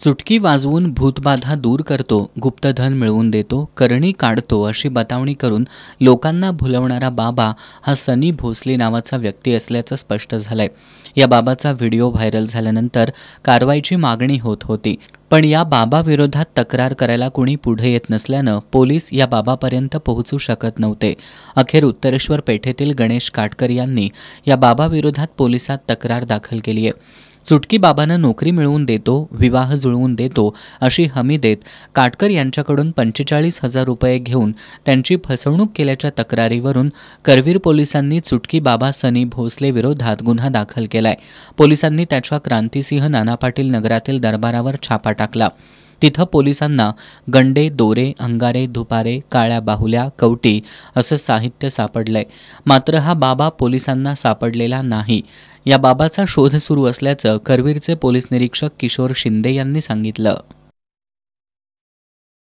चुटकी वाजवून भूतबाधा दूर करतो, गुप्तधन मिळवून देतो, करणी काढतो अशी बतावणी करून लोकांना भुलवणारा बाबा हा सनी भोसले नावाचा व्यक्ती असल्याचं स्पष्ट झालंय। या बाबाचा व्हिडिओ व्हायरल झाल्यानंतर कारवाईची मागणी होत होती, पण या बाबाविरोधात तक्रार करायला कोणी पुढे येत नसल्यानं पोलीस या बाबापर्यंत पोहोचू शकत नव्हते। अखेर उत्तरेश्वर पेठेतील गणेश काटकर यांनी या बाबाविरोधात पोलिसात तक्रार दाखल केली आहे। चुटकी बाबानं नोकरी मिळवून देतो, विवाह जुळवून देतो अशी हमी देत काटकर यांच्याकडून 45,000 रुपये घेऊन त्यांची फसवणूक केल्याच्या तक्रारीवरून करवीर पोलिसांनी चुटकी बाबा सनी भोसले विरोधात गुन्हा दाखल केलाय। पोलिसांनी त्याच्या क्रांतिसिंह नाना पाटील नगरातील दरबारावर छापा टाकला। तिथं पोलिसांना गंडे, दोरे, अंगारे, धुपारे, काळ्या बाहुल्या, कवटी असं साहित्य सापडलंय। मात्र हा बाबा पोलिसांना सापडलेला नाही। या बाबाचा शोध सुरू असल्याचं करवीरचे पोलीस निरीक्षक किशोर शिंदे यांनी सांगितलं।